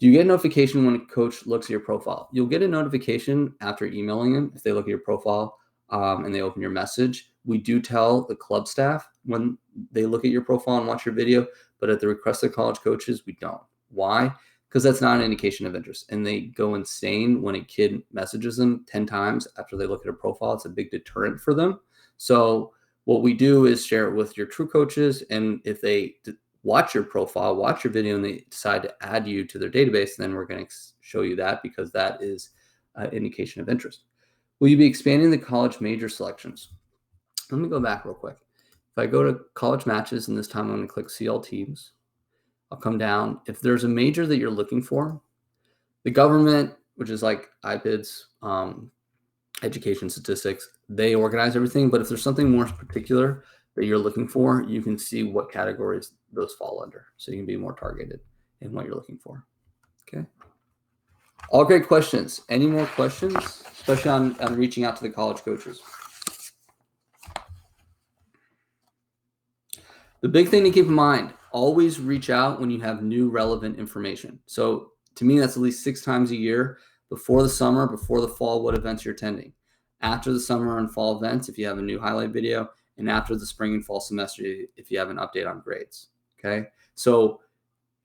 Do you get a notification when a coach looks at your profile? You'll get a notification after emailing them if they look at your profile and they open your message. We do tell the club staff when they look at your profile and watch your video, but at the request of college coaches, we don't. Why? Because that's not an indication of interest. And they go insane when a kid messages them 10 times after they look at a profile. It's a big deterrent for them. So what we do is share it with your true coaches. And if they watch your profile, watch your video, and they decide to add you to their database, then we're going to show you that because that is an indication of interest. Will you be expanding the college major selections? Let me go back real quick. If I go to college matches, and this time I'm going to click CL teams, I'll come down. If there's a major that you're looking for, the government, which is like IPIDS, education statistics, they organize everything. But if there's something more particular that you're looking for, you can see what categories those fall under. So you can be more targeted in what you're looking for. Okay. All great questions. Any more questions, especially on reaching out to the college coaches? The big thing to keep in mind, always reach out when you have new relevant information. So to me, that's at least 6 times a year, before the summer, before the fall, what events you're attending. After the summer and fall events, if you have a new highlight video, and after the spring and fall semester, if you have an update on grades. Okay. So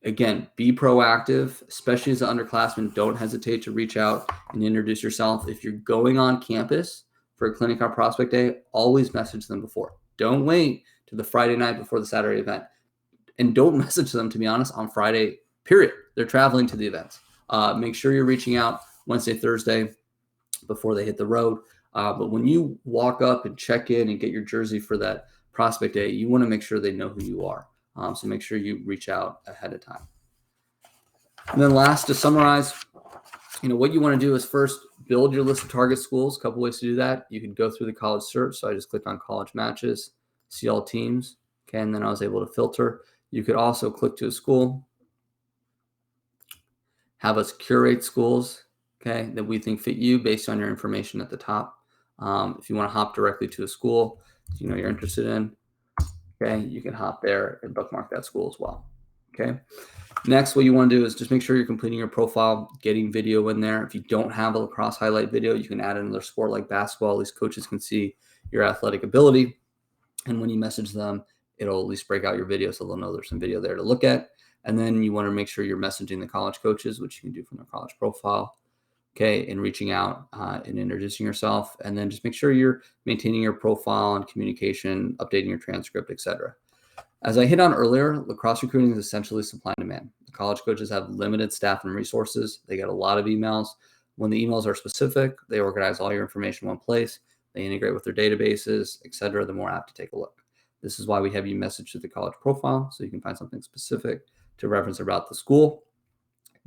again, be proactive, especially as an underclassman. Don't hesitate to reach out and introduce yourself. If you're going on campus for a clinic on prospect day, always message them before. Don't wait to the Friday night before the Saturday event. And don't message them, to be honest, on Friday, period. They're traveling to the events. Make sure you're reaching out Wednesday, Thursday before they hit the road. But when you walk up and check in and get your jersey for that prospect day, you want to make sure they know who you are. So make sure you reach out ahead of time. And then last, to summarize, what you want to do is first build your list of target schools. A couple ways to do that. You can go through the college search. So I just clicked on college matches, see all teams. Okay. And then I was able to filter. You could also click to a school, have us curate schools, okay, that we think fit you based on your information at the top. If you want to hop directly to a school you're interested in, okay, you can hop there and bookmark that school as well. Okay. Next, what you want to do is just make sure you're completing your profile, getting video in there. If you don't have a lacrosse highlight video, you can add another sport like basketball. At least coaches can see your athletic ability. And when you message them, it'll at least break out your video so they'll know there's some video there to look at. And then you want to make sure you're messaging the college coaches, which you can do from their college profile. Okay, and reaching out and introducing yourself, and then just make sure you're maintaining your profile and communication, updating your transcript, etc. As I hit on earlier, lacrosse recruiting is essentially supply and demand. The college coaches have limited staff and resources. They get a lot of emails. When the emails are specific, they organize all your information in one place. They integrate with their databases, etc. They're more apt to take a look. This is why we have you message to the college profile so you can find something specific to reference about the school.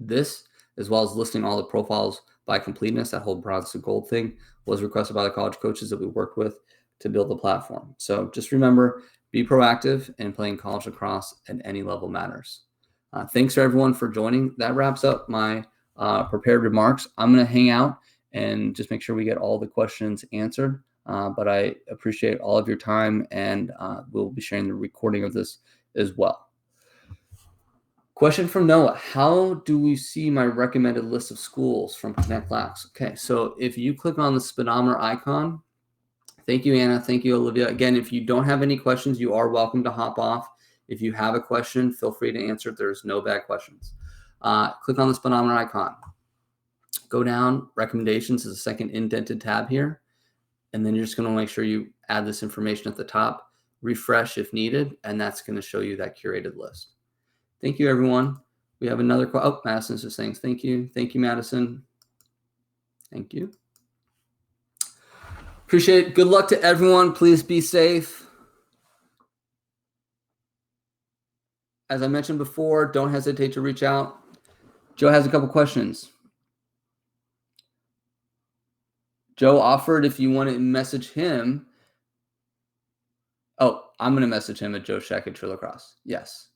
This, as well as listing all the profiles by completeness, that whole bronze to gold thing, was requested by the college coaches that we worked with to build the platform. So just remember, be proactive, and playing college lacrosse at any level matters. Thanks to everyone for joining. That wraps up my prepared remarks. I'm going to hang out and just make sure we get all the questions answered. But I appreciate all of your time, and we'll be sharing the recording of this as well. Question from Noah: how do we see my recommended list of schools from Connect Lax? Okay, so if you click on the speedometer icon, thank you, Anna. Thank you, Olivia. Again, if you don't have any questions, you are welcome to hop off. If you have a question, feel free to answer it. There's no bad questions. Click on the speedometer icon. Go down. Recommendations is the second indented tab here. And then you're just going to make sure you add this information at the top. Refresh if needed, and that's going to show you that curated list. Thank you, everyone. We have another. Oh, Madison's just saying thank you. Thank you, Madison. Thank you. Appreciate it. Good luck to everyone. Please be safe. As I mentioned before, don't hesitate to reach out. Joe has a couple questions. Joe offered if you want to message him. Oh, I'm going to message him at Joe Shack at True Lacrosse. Yes.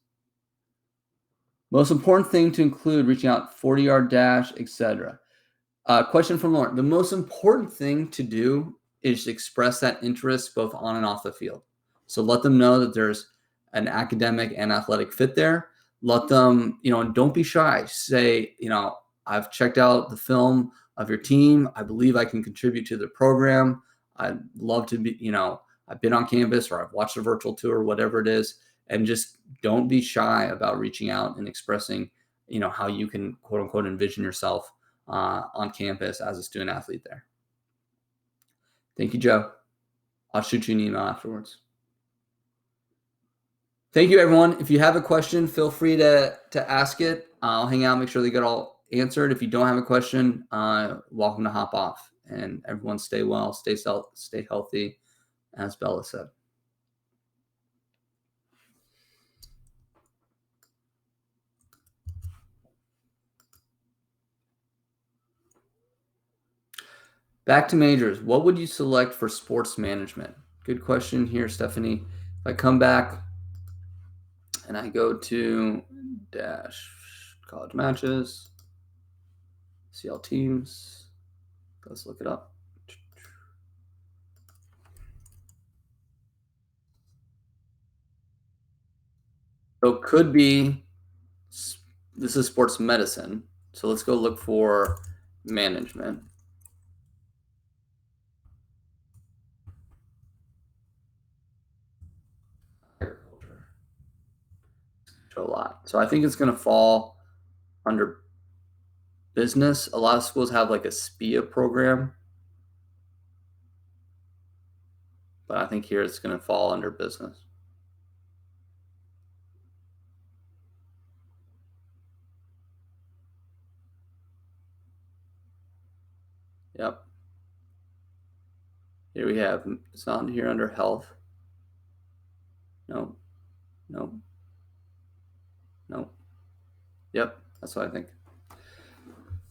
Most important thing to include: reaching out, 40-yard dash, etc. Question from Lauren. The most important thing to do is express that interest both on and off the field. So let them know that there's an academic and athletic fit there. let them, and don't be shy. Say, I've checked out the film of your team. I believe I can contribute to the program. I'd love to be, I've been on campus or I've watched a virtual tour, whatever it is, and just don't be shy about reaching out and expressing, how you can quote unquote envision yourself on campus as a student athlete there. Thank you, Joe. I'll shoot you an email afterwards. Thank you, everyone. If you have a question, feel free to ask it. I'll hang out, make sure they get all answered. If you don't have a question, welcome to hop off. And everyone stay well, stay healthy, as Bella said. Back to majors. What would you select for sports management? Good question here, Stephanie. If I come back and I go to dash college matches, see all teams, let's look it up. So it could be, this is sports medicine. So let's go look for management. Agriculture. A lot. So I think it's going to fall under business. A lot of schools have like a SPIA program, but I think here it's going to fall under business. Yep. Here we have, it's not here under health. No. Yep, that's what I think.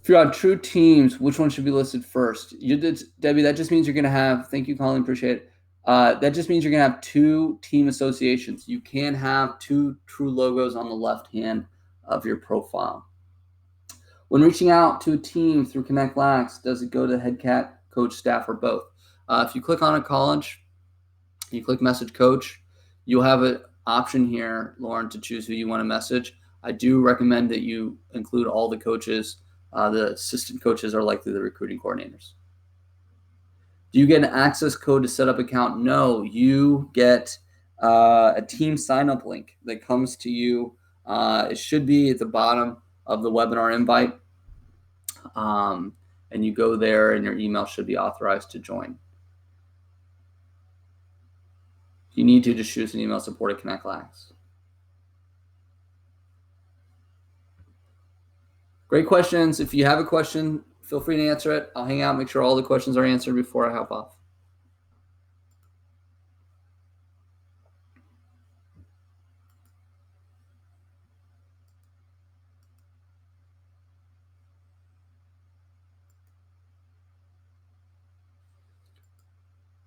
If you're on true teams, which one should be listed first? You did, Debbie. That just means you're going to have. Thank you, Colin. Appreciate it. That just means you're going to have two team associations. You can have two true logos on the left hand of your profile. When reaching out to a team through Connect Lax, does it go to head cat, coach, staff, or both? If you click on a college, you click message coach, you'll have an option here, Lauren, to choose who you want to message. I do recommend that you include all the coaches. The assistant coaches are likely the recruiting coordinators. Do you get an access code to set up account? No, you get a team sign-up link that comes to you. It should be at the bottom of the webinar invite. And you go there and your email should be authorized to join. If you need to, just shoot us an email, support at Connect Lax. Great questions. If you have a question, feel free to answer it. I'll hang out, make sure all the questions are answered before I hop off.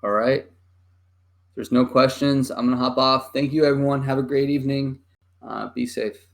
All right. If there's no questions, I'm going to hop off. Thank you, everyone. Have a great evening. Be safe.